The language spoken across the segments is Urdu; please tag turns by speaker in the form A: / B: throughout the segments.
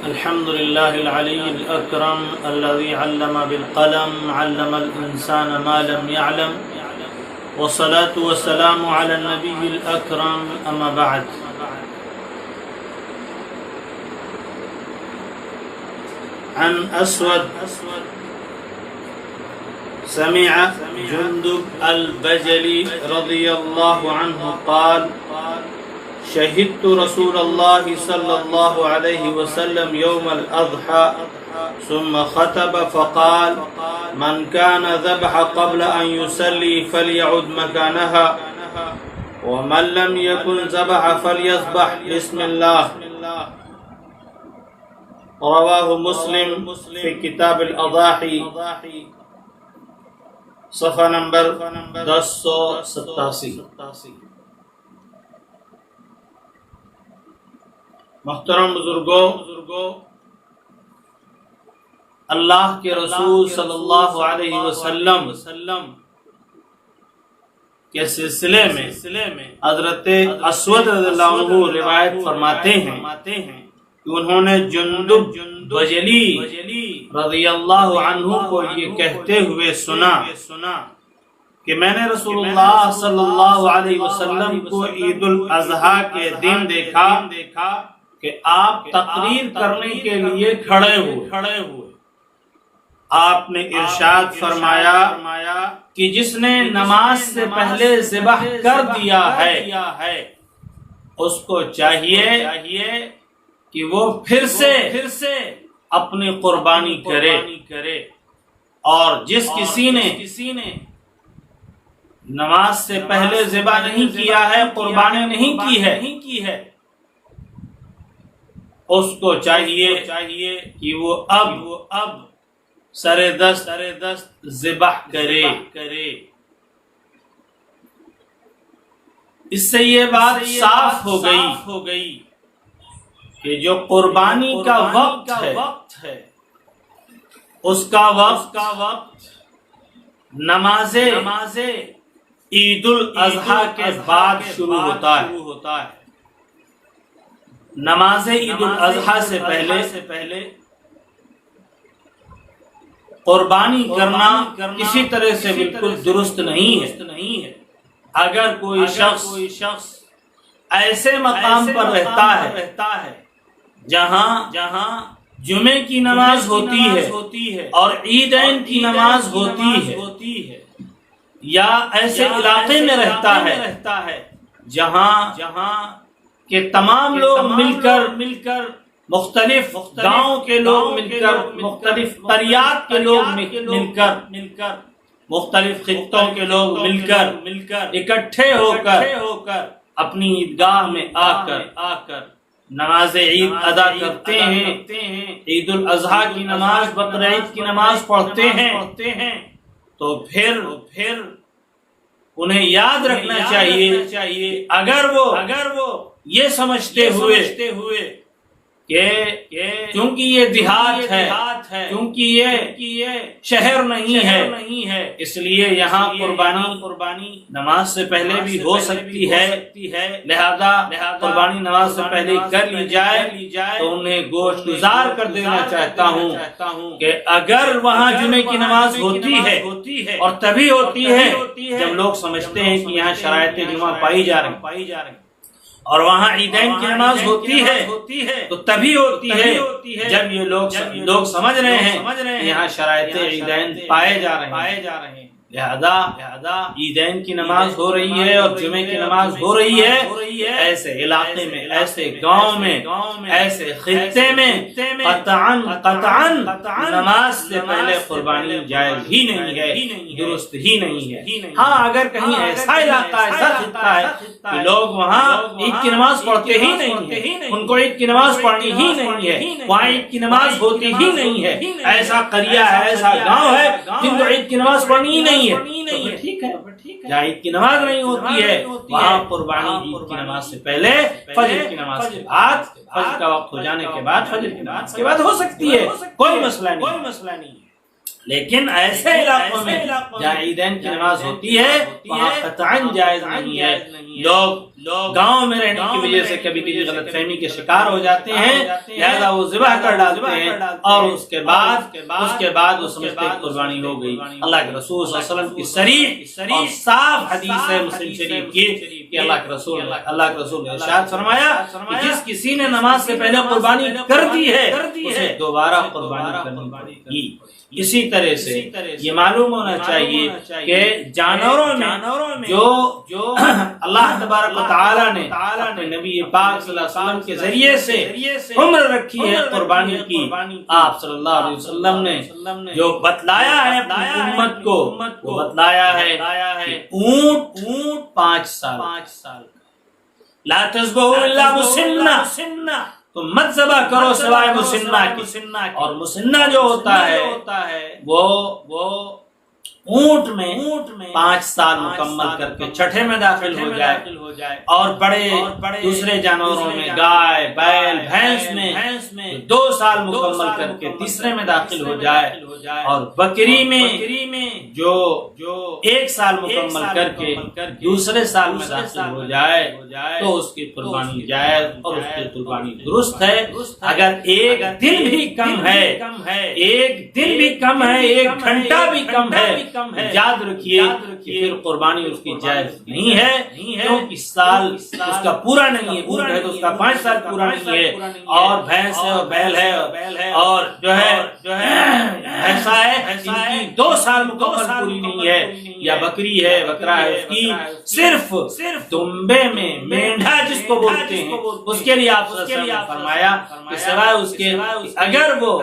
A: الحمد لله العلي الأكرم الذي علم بالقلم علم الإنسان ما لم يعلم والصلاة والسلام على النبي الأكرم أما بعد. عن أسود سمع جندب البجلي رضي الله عنه قال: شهدت رسول الله صلى الله عليه وسلم يوم الأضحى ثم خطب فقال: من كان ذبح قبل أن يصلي فليعد مكانها ومن لم يكن ذبح فليذبح بسم الله. رواه مسلم في كتاب الأضاحي صفحہ نمبر 1087. محترم بزرگوں، اللہ کے رسول صلی اللہ علیہ وسلم کے سلسلے میں حضرت اسود رضی اللہ عنہ روایت فرماتے ہیں کہ انہوں نے جندب بجلی رضی اللہ عنہ کو یہ کہتے ہوئے سنا کہ میں نے رسول اللہ صلی اللہ علیہ وسلم کو عید الاضحیٰ کے دن دیکھا کہ آپ تقریر کرنے کے لیے کھڑے ہوئے. آپ نے ارشاد فرمایا کہ جس نے نماز سے پہلے ذبح کر دیا ہے اس کو چاہیے کہ وہ پھر سے اپنی قربانی کرے، اور جس کسی نے نماز سے پہلے ذبح نہیں کیا ہے، قربانی نہیں کی ہے، اس کو چاہیے کہ وہ اب سر دست ذبح کرے. اس سے یہ بات صاف ہو گئی کہ جو قربانی کا وقت ہے اس کا وقت نماز عید الاضحیٰ کے بعد شروع ہوتا ہے. نماز عید الاضحیٰ سے پہلے قربانی کرنا کسی طرح سے بالکل درست نہیں ہے. اگر کوئی شخص ایسے مقام پر رہتا ہے جہاں جمعے کی نماز ہوتی ہے اور عیدین کی نماز ہوتی ہے، یا ایسے علاقے میں رہتا ہے جہاں کہ تمام لوگ مل کر مختلف گاؤں کے لوگ مل کر، مختلف قریات کے لوگ مل کر، مختلف خطوں کے لوگ مل کر اکٹھے ہو کر اپنی عیدگاہ میں آ کر نماز عید ادا کرتے ہیں، عید الاضحیٰ کی نماز، بقرعید کی نماز پڑھتے ہیں، تو پھر انہیں یاد رکھنا چاہیے اگر وہ یہ سمجھتے ہوئے کہ کیونکہ یہ دیہات ہے، کیونکہ یہ شہر نہیں ہے، اس لیے یہاں قربانی نماز سے پہلے بھی ہو سکتی ہے، لہذا قربانی نماز سے پہلے کر لی جائے، تو انہیں گوشت گزار کر دینا چاہتا ہوں کہ اگر وہاں جمعے کی نماز ہوتی ہے اور تبھی ہوتی ہے جب لوگ سمجھتے ہیں کہ یہاں شرائط جمعہ پائی جا رہی ہیں، اور وہاں عیدین کی نماز ہوتی ہے تو تبھی ہوتی ہے جب یہ لوگ سمجھ رہے ہیں یہاں شرائط عیدین پائے جا رہے ہیں. لہذا عیدین کی نماز ہو رہی ہے اور جمعے کی نماز ہو رہی ہے، ایسے علاقے میں، ایسے گاؤں میں، ایسے خطے میں قطعاً نماز سے پہلے قربانی جائز ہی نہیں ہے، درست ہی نہیں ہے. ہاں، اگر کہیں ایسا علاقہ، ایسا خطہ ہے کہ لوگ وہاں عید کی نماز پڑھتے ہی نہیں ہے، ان کو عید کی نماز پڑھنی ہی نہیں ہے، وہاں عید کی نماز ہوتی ہی نہیں ہے، ایسا قریہ ہے، ایسا گاؤں ہے جن کو عید کی نماز پڑھنی ہی نہیں ہے، ٹھیک ہے، جہاں عید کی نماز نہیں ہوتی ہے وہاں قربانی عید کی نماز سے پہلے، فجر کی نماز کے بعد، فجر کا وقت ہو جانے کے بعد، فجر کی نماز کے بعد ہو سکتی ہے، کوئی مسئلہ نہیں. لیکن ایسے علاقوں میں جہاں عیدین کی نماز ہوتی ہے وہاں قطعاً جائز نہیں ہے۔ لوگ گاؤں میں رہنے کی وجہ سے کبھی کبھی غلط فہمی کے شکار ہو جاتے ہیں، لہذا وہ ذبح کر ڈالتے ہیں اور اس کے بعد وہ سمجھتے ہیں قربانی ہو گئی۔ اللہ کے رسول صلی اللہ علیہ وسلم کی صریح اور صاف حدیث ہے مسلم شریف کی کہ اللہ کے رسول نے ارشاد فرمایا کہ جس کسی نے نماز سے پہلے قربانی کر دی ہے اسے دوبارہ قربانی کرنی پڑے گی۔ اسی طرح سے یہ معلوم ہونا چاہیے کہ جانوروں میں جو اللہ تبارک و تعالی نے اپنے نبی پاک صلی اللہ علیہ وسلم کے ذریعے سے عمر رکھی ہے قربانی کی، آپ صلی اللہ علیہ وسلم نے جو بتلایا ہے اپنی امت کو وہ بتلایا ہے کہ اونٹ 5 سال، لا تذبحوا الا مسنہ، تو مت ذبح کرو سوائے مسنہ کی، اور مسنہ جو ہوتا ہے وہ اونٹ میں 5 سال مکمل کر کے چھٹے میں داخل ہو جائے، اور بڑے دوسرے جانوروں میں گائے بیل بھینس میں 2 سال مکمل کر کے تیسرے میں داخل ہو جائے، اور بکری میں جو 1 سال مکمل کر کے دوسرے سال میں داخل ہو جائے تو اس کی قربانی جائز اور اس کی قربانی درست ہے۔ اگر ایک دن بھی کم ہے، ایک دن بھی کم ہے، 1 گھنٹہ بھی کم ہے، یاد رکھیے کہ پھر قربانی اس کی جائز نہیں ہے، کیونکہ سال اس کا پورا نہیں ہے۔ اونٹ ہے تو اس کا 5 سال پورا نہیں ہے، اور بھینس ہے اور بیل ہے اور جو ہے ایسا ہے ان کی 2 سال مکمل پوری نہیں ہے، یا بکری ہے بکرا ہے اس کی صرف دمبے میں مینڈھا جس کو بولتے ہیں اس کے لیے آپ صلی اللہ علیہ وسلم نے فرمایا کہ سوائے اس کے اگر وہ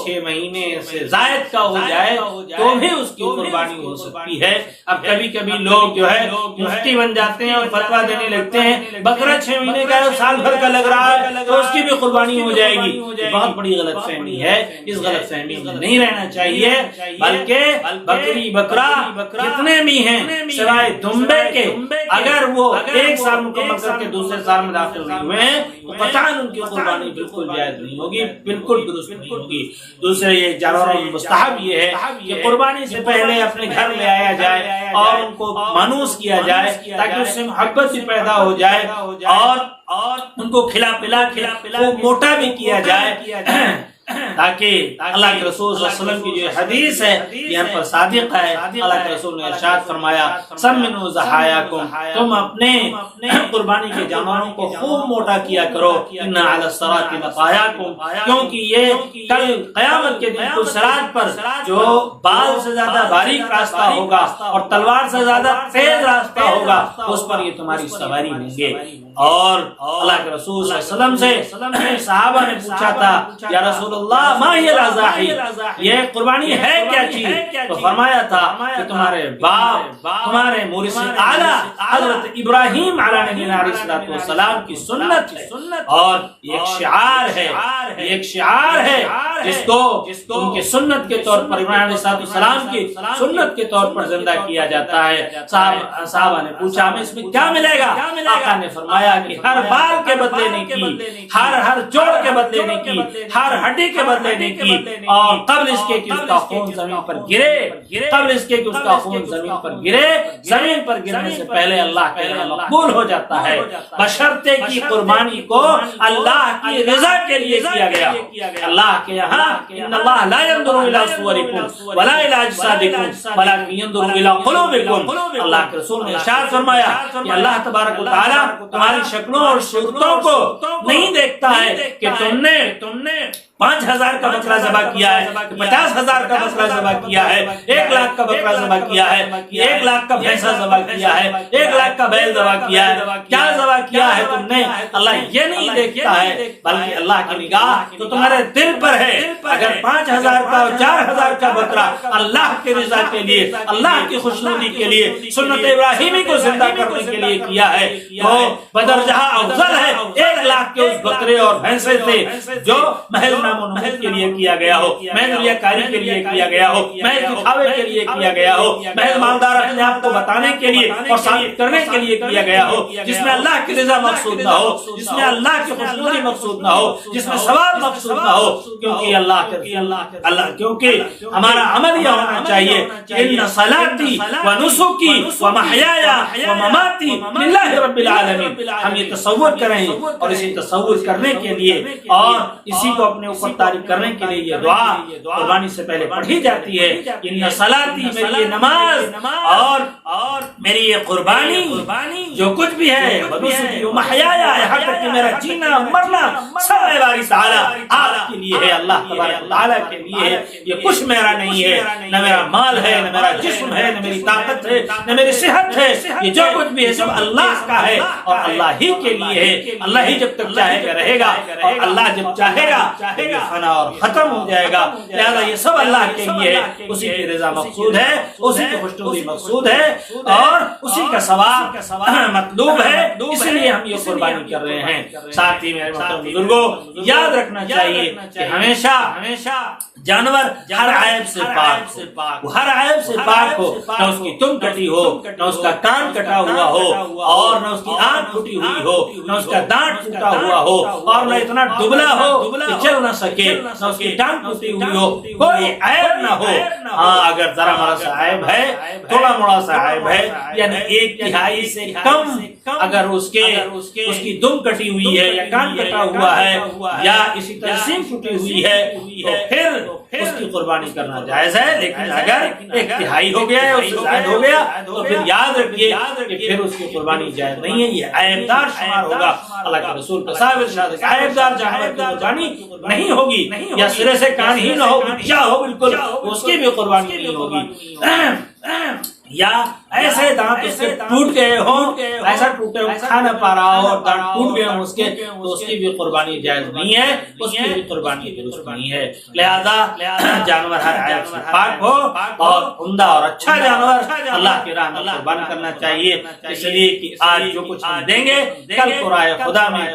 A: 6 مہینے سے زائد کا ہو جائے تو بھی اس کی قربانی ہو سکتی ہے۔ اب کبھی کبھی لوگ جو ہے مفتی بن جاتے ہیں اور فتویٰ دینے لگتے ہیں بکرا 6 مہینے کا ہے سال بھر کا لگ رہا ہے تو اس کی بھی قربانی ہو جائے گی، بہت بڑی غلط فہمی ہے۔ اس غلط فہمی میں نہیں رہنا چاہیے، بلکہ بکری بکرا جتنے بھی ہیں سوائے دمبے کے اگر وہ 1 سال مکمل کر کے دوسرے سال میں داخل نہیں ہوئے ہیں تو قطعاً ان کی قربانی بالکل جائز نہیں ہوگی، بالکل درست نہیں ہوگی۔ دوسرے یہ جانوروں میں مستحب یہ ہے کہ قربانی سے پہلے اپنے گھر لے آیا جائے اور ان کو مانوس کیا جائے تاکہ اس سے محبت بھی پیدا ہو جائے، اور ان کو کھلا پلا خوب موٹا بھی کیا جائے، تاکہ اللہ کے رسول صلی اللہ علیہ وسلم کی جو حدیث ہے یہ ہم پر صادق ہے۔ اللہ کے رسول نے ارشاد فرمایا سمنوا ضحایاکم، تم اپنے قربانی کے جانوروں کو خوب موٹا کیا کرو، ان علی الصراط مطایاکم، کیونکہ یہ کل قیامت کے دن صراط پر جو بال سے زیادہ باریک راستہ ہوگا اور تلوار سے زیادہ تیز راستہ ہوگا اس پر یہ تمہاری سواری ہوں گے۔ اور اللہ کے رسول صلی اللہ علیہ وسلم سے صحابہ نے پوچھا تھا یا رسول اللہ ما ہی الاضاحی، یہ قربانی ہے کیا چیز؟ تو فرمایا تھا کہ تمہارے باپ تمہارے مورث اعلیٰ حضرت ابراہیم علیہ نبینا علیہ السلام کی سنت ہے، اور ایک شعار ہے جس کو ان کے سنت کے طور پر ابراہیم علیہ السلام کی سنت کے طور پر زندہ کیا جاتا ہے۔ صحابہ نے پوچھا ہمیں اس میں کیا ملے گا؟ آقا نے فرمایا کہ ہر بال کے بدلے نیکی، ہر جوڑ کے بدلے نیکی، ہر ہڈی کے بدلے نیکی، اور قبل اس کے کہ اس کا خون زمین پر گرے، قبل اس کے کہ اس کا خون زمین پر گرے، زمین پر گرنے سے پہلے اللہ کے لیے مقبول ہو جاتا ہے، بشرطے کی قربانی کو اللہ کی رضا کے لیے کیا گیا۔ اللہ کے یہاں ان اللہ لا ينظر الى صورکم ولا الى اجسادکم ولکن ينظر الى قلوبکم، اللہ کے رسول نے ارشاد فرمایا کہ اللہ تبارک و تعالی تمہاری شکلوں اور صورتوں کو نہیں دیکھتا ہے کہ تم نے 5000 کا بکرا ذبح کیا ہے، 50,000 کا بکرا ذبح کیا ہے، 1 لاکھ کا بکرا ذبح کیا ہے، 1 لاکھ کا بھینسا ذبح کیا ہے، 1 لاکھ کا بیل ذبح کیا ہے، کیا ذبح کیا ہے تم نے؟ اللہ یہ نہیں دیکھتا ہے، بلکہ اللہ کی نگاہ تو تمہارے دل پر ہے۔ اگر 5000 کا اور 4000 کا بکرا اللہ کی رضا کے لیے، اللہ کی خوشنودی کے لیے، سنت ابراہیمی کو زندہ کرنے کے لیے کیا ہے تو بدرجہ افضل ہے 1 لاکھ کے اس بکرے اور بھینسے سے جو محل نام و نمود کے لیے کیا گیا ہو، محض ریاکاری کے لیے کیا گیا ہو، محض دکھاوے کے لیے کیا گیا ہو، محض مالدار اپنے آپ کو بتانے کے لیے اور ثابت کرنے کے لیے کیا گیا ہو، جس میں اللہ کی رضا مقصود نہ ہو، جس میں اللہ کی خوشنودی مقصود نہ ہو، جس میں ثواب مقصود نہ ہو، کیونکہ ہمارا عمل یہ ہونا چاہیے کہ ان صلاتی و نسکی و محیایا و مماتی للہ رب العالمین. ہم یہ تصور کریں اور اسی تصور کرنے کے لیے اور اسی کو اپنے اوپر طاری کرنے کے لیے یہ دعا قربانی سے پہلے پڑھی جاتی ہے. ان صلاتی میری یہ نماز اور میری یہ قربانی جو کچھ بھی ہے و نسکی و محیایا یہاں تک کہ میرا جینا مرنا سب باری تعالیٰ آپ کے لیے ہے، اللہ تبارک و تعالیٰ کے لیے ہے. یہ کچھ میرا نہیں ہے، نہ میرا مال ہے، نہ میرا جسم ہے، نہ میری طاقت ہے، نہ میری صحت ہے. یہ جو کچھ بھی ہے سب اللہ کا ہے اور اللہ ہی کے لیے ہے. اللہ ہی جب تک چاہے گا رہے گا اور اللہ جب چاہے گا یہ فنا اور ختم ہو جائے گا. لہذا یہ سب اللہ کے لیے ہے، اسی کی رضا مقصود ہے، اسی کی خوشنودی مقصود ہے اور اسی کا ثواب مطلوب ہے. اس لیے ہم یہ قربانی کر رہے ہیں. ساتھ ہی میرے محترم بزرگوں یاد رکھنا چاہیے کہ ہمیشہ جانور ہر عیب سے پاک ہو، ہر عیب سے پاک ہو. نہ اس کی دم کٹی ہو، نہ اس کا کان کٹا ہوا ہو اور نہ اس کی آنکھ ٹوٹی ہوئی ہو، نہ اس کا دانت ٹوٹا ہوا ہو اور نہ اتنا دبلا ہو کہ چل نہ سکے، نہ اس کی ٹانگ ٹوٹی ہوئی ہو، کوئی عیب نہ ہو. ہاں اگر ذرا مرا سا عیب ہے، تھوڑا موڑا سا عیب ہے، یعنی 1/3 سے کم اگر اس کی دم کٹی ہوئی ہے یا کان کٹا ہوا ہے یا اسی طرح سینگ ٹوٹی ہوئی ہے تو پھر اس کی قربانی کرنا جائز ہے. لیکن اگر 1/3 ہو گیا ہے، اس سے زائد ہو گیا تو پھر یاد رکھیے کہ پھر اس کی قربانی جائز نہیں ہے، یہ عیب دار شمار ہوگا. اللہ کے رسول کا صاحب ارشاد ہے عیب دار جانور کی قربانی نہیں ہوگی، یا سرے سے کان ہی نہ ہو، بچہ ہو بالکل، اس کی بھی قربانی نہیں ہوگی. یا ایسے دانت اس سے ٹوٹ گئے ہوں، ایسا ٹوٹے ہو کھا نہ پا رہا ہو اور دانت ٹوٹ گئے ہوں اس کے، تو اس کی بھی قربانی جائز نہیں ہے، اس کی بھی قربانی درست نہیں ہے. لہذا جانور ہر عیب سے پاک ہو اور عمدہ اور اچھا جانور اللہ کی راہ میں قربان کرنا چاہیے. اس لیے کہ آج جو کچھ ہم دیں گے کل کو راہ خدا میں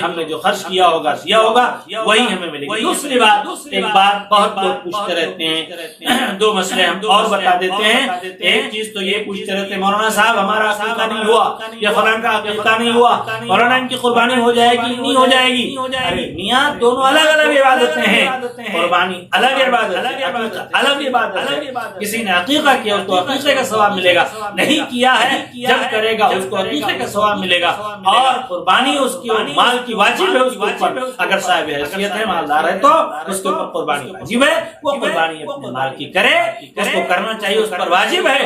A: ہم نے جو خرچ کیا ہوگا دیا ہوگا وہی ہمیں ملے گی. دوسری بات، ایک بات بہت لوگ پوچھتے رہتے ہیں، 2 مسئلے ہم اور بتا دیتے ہیں. ایک چیز تو یہ پوچھتے رہتے ہیں مولانا صاحب ہمارا عقیقہ نہیں ہوا یا فلان کا عقیقہ نہیں ہوا، مولانا ان کی قربانی ہو جائے گی نہیں ہو جائے گی؟ ارے میاں دونوں الگ الگ عبادتیں ہیں، قربانی الگ عبادت ہے، الگ عبادت ہے. کسی نے عقیقہ کیا اس کو عقیقے کا ثواب ملے گا، نہیں کیا ہے جب کرے گا اس کو عقیقے کا ثواب ملے گا. اور قربانی اس کی مال کی واجب ہے اس کے اوپر، اگر صاحب حیثیت ہے مالدار ہے تو اس کے اوپر قربانی واجب ہے، وہ قربانی اپنے مال کی کرے، اس کو کرنا چاہیے، اس پر واجب ہے،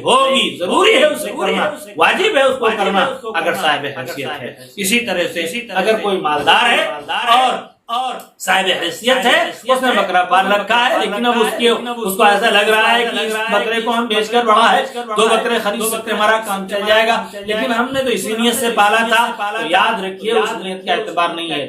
A: ہوگی ضروری ہے اسے کرنا، واجب ہے اس کو کرنا اگر صاحب حیثیت ہے. اسی طرح سے اگر کوئی مالدار ہے اور صاحب حیثیت ہے، اس نے بکرا پال رکھا ہے لیکن اب اس کو ایسا لگ رہا ہے کہ اس بکرے کو ہم بیچ کر بڑھا ہے، 2 بکرے خرید سکتے ہمارا کام چل جائے گا، لیکن ہم نے تو اسی نیت سے پالا تھا. تو یاد رکھیے اس نیت کا اعتبار نہیں ہے.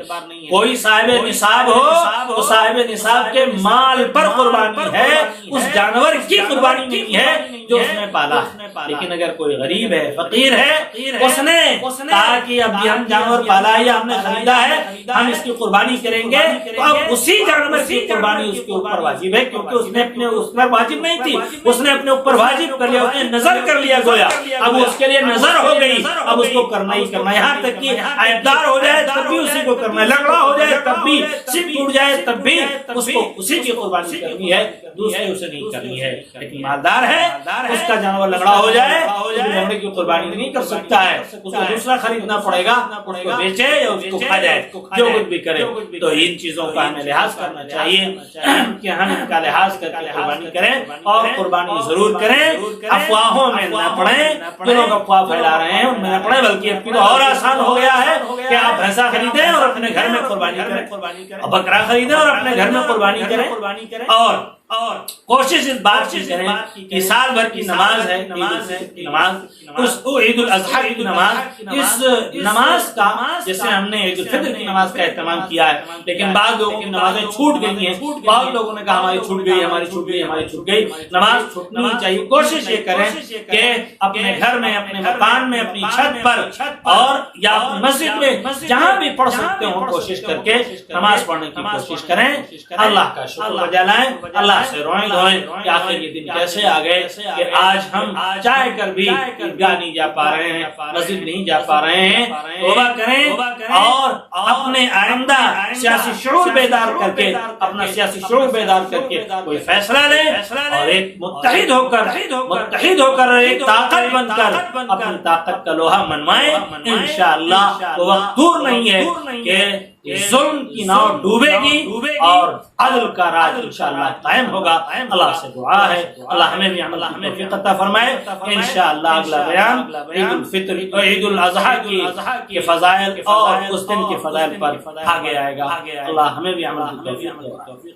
A: کوئی صاحب نصاب ہو تو صاحب نصاب کے مال پر قربانی ہے، اس جانور کی قربانی نہیں ہے جو اس نے پالا. لیکن اگر کوئی غریب ہے، فقیر ہے، اس نے کہا کہ اب ہم جانور پالا ہے یا ہم نے خریدا ہے، ہم اس کی قربانی کریں گے، تو اب اسی جانور کی قربانی اس کے اوپر واجب ہے، کیونکہ اس نے اپنے اس پر واجب نہیں تھی، اس نے اپنے اوپر واجب کر لیا، اس نے نظر کر لیا گویا، اب اس کے لیے نظر ہو گئی، اب اس کو کرنا ہی کرنا. یہاں تک کہ عیبدار ہو جائے تب بھی اسی کو کرنا ہے، لنگڑا ہو جائے تب بھی، سر ٹوٹ جائے تب بھی اس کو اسی کی قربانی کرنی ہے، دوسرے اسے نہیں کرنی ہے. لیکن مالدار ہے، اس کا جانور لنگڑا ہو جائے لنگڑے کی قربانی نہیں کر سکتا ہے، اس کو دوسرا خریدنا پڑے گا، اس کو بیچے یا اس کو کھا جائے، جو کچھ بھی کرے. تو ان چیزوں کا ہمیں لحاظ کرنا چاہیے کہ ہم ان کا لحاظ کر کے قربانی کریں اور قربانی ضرور کریں. افواہوں میں نہ پڑیں، جو لوگ افواہ پھیلا رہے ہیں ان میں نہ پڑیں، بلکہ اب تو اور آسان ہو گیا ہے کہ آپ بھینسا خریدیں اور اپنے گھر میں قربانی کریں، بکرا خریدیں اور اپنے گھر میں قربانی کریں، اور کوشش اس بات کی کریں کہ سال بھر کی نماز ہے، نماز اس عید الاضحیٰ کی نماز، اس نماز کا جیسے ہم نے عید الفطر کی نماز کا اہتمام کیا ہے، لیکن بعض لوگوں کی نمازیں چھوٹ گئی ہیں، بعض لوگوں نے کہا ہماری چھوٹ گئی، ہماری چھوٹ گئی، ہماری چھوٹ گئی، نماز چھوٹنی چاہیے۔ کوشش یہ کریں کہ اپنے گھر میں، اپنے مکان میں، اپنی چھت پر اور یا اپنی مسجد میں جہاں بھی پڑھ سکتے ہوں کوشش کر کے نماز پڑھنے کی کوشش کریں، اللہ کا شکر بجا لائیں، اللہ سے روئیں دھوئیں کہ آخر یہ دن کیسے آ گئے کہ آج ہم چاہ کر بھی عیدگاہ نہیں جا پا رہے ہیں، مسجد نہیں جا پا رہے ہیں۔ توبہ کریں اور اپنے آئندہ سیاسی شعور بیدار کر کے، اپنا سیاسی شعور بیدار کر کے کوئی فیصلہ لیں اور ایک متحد ہو کر ایک طاقت بن کر اپنی طاقت کا لوہا منوائیں۔ انشاءاللہ وہ وقت دور نہیں ہے کہ ظلم کی ناؤ ڈوبے گی اور عدل کا راج انشاءاللہ قائم ہوگا۔ اللہ سے دعا ہے اللہ ہمیں بھی عمل کی توفیق عطا فرمائے۔ انشاءاللہ اگلا بیان عید الفطر اور عید الاضحیٰ کی فضائل اور اس دن کے فضائل پر آگے آئے گا۔ اللہ ہمیں بھی عمل کی توفیق دے۔